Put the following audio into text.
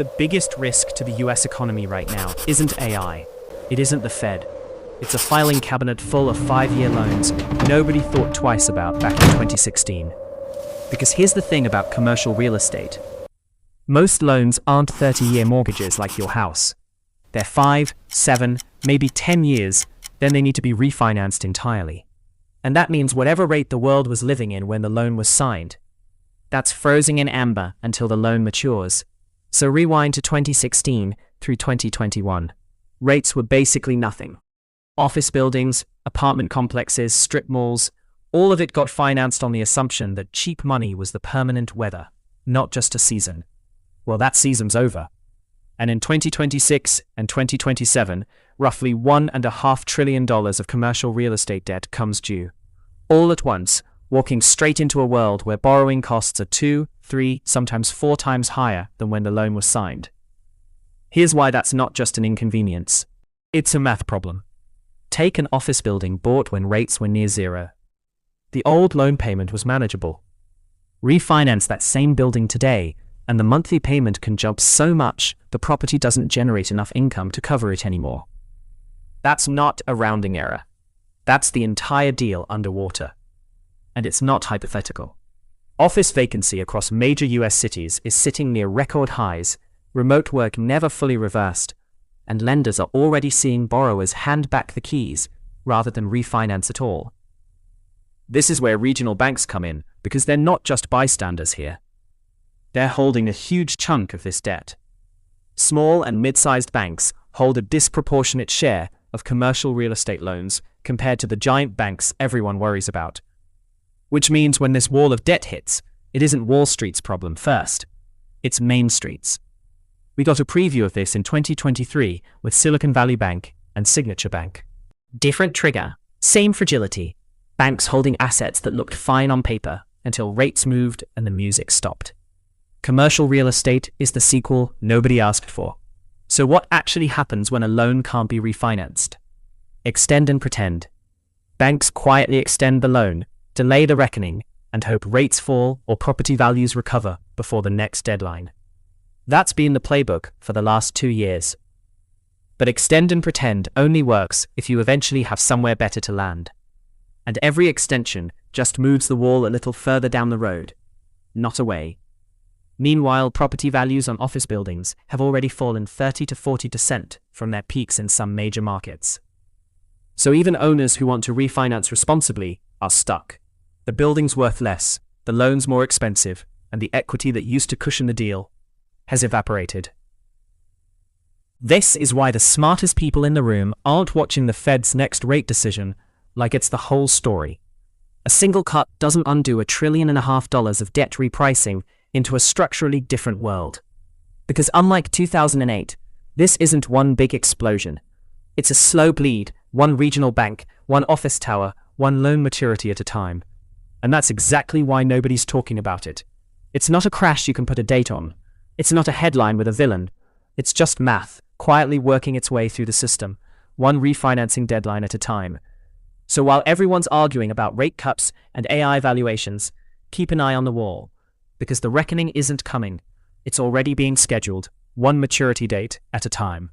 The biggest risk to the US economy right now isn't AI. It isn't the Fed. It's a filing cabinet full of 5-year loans nobody thought twice about back in 2016. Because here's the thing about commercial real estate. Most loans aren't 30-year mortgages like your house. They're 5, 7, maybe 10 years, then they need to be refinanced entirely. And that means whatever rate the world was living in when the loan was signed, that's frozen in amber until the loan matures. So rewind to 2016 through 2021. Rates were basically nothing. Office buildings, apartment complexes, strip malls, all of it got financed on the assumption that cheap money was the permanent weather, not just a season. Well, that season's over. And in 2026 and 2027, roughly $1.5 trillion of commercial real estate debt comes due. All at once, walking straight into a world where borrowing costs are 2, 3, sometimes 4 times higher than when the loan was signed. Here's why that's not just an inconvenience. It's a math problem. Take an office building bought when rates were near zero. The old loan payment was manageable. Refinance that same building today, and the monthly payment can jump so much the property doesn't generate enough income to cover it anymore. That's not a rounding error. That's the entire deal underwater. And it's not hypothetical. Office vacancy across major US cities is sitting near record highs, remote work never fully reversed, and lenders are already seeing borrowers hand back the keys rather than refinance at all. This is where regional banks come in, because they're not just bystanders here. They're holding a huge chunk of this debt. Small and mid-sized banks hold a disproportionate share of commercial real estate loans compared to the giant banks everyone worries about. Which means when this wall of debt hits, it isn't Wall Street's problem first. It's Main Street's. We got a preview of this in 2023 with Silicon Valley Bank and Signature Bank. Different trigger, same fragility. Banks holding assets that looked fine on paper until rates moved and the music stopped. Commercial real estate is the sequel nobody asked for. So what actually happens when a loan can't be refinanced? Extend and pretend. Banks quietly extend the loan, delay the reckoning, and hope rates fall or property values recover before the next deadline. That's been the playbook for the last 2 years. But extend and pretend only works if you eventually have somewhere better to land. And every extension just moves the wall a little further down the road, not away. Meanwhile, property values on office buildings have already fallen 30 to 40% from their peaks in some major markets. So even owners who want to refinance responsibly are stuck. The building's worth less, the loan's more expensive, and the equity that used to cushion the deal has evaporated. This is why the smartest people in the room aren't watching the Fed's next rate decision like it's the whole story. A single cut doesn't undo $1.5 trillion of debt repricing into a structurally different world. Because unlike 2008, this isn't one big explosion. It's a slow bleed, one regional bank, one office tower, one loan maturity at a time. And that's exactly why nobody's talking about it. It's not a crash you can put a date on. It's not a headline with a villain. It's just math, quietly working its way through the system, one refinancing deadline at a time. So while everyone's arguing about rate cuts and AI valuations, keep an eye on the wall. Because the reckoning isn't coming. It's already being scheduled, one maturity date at a time.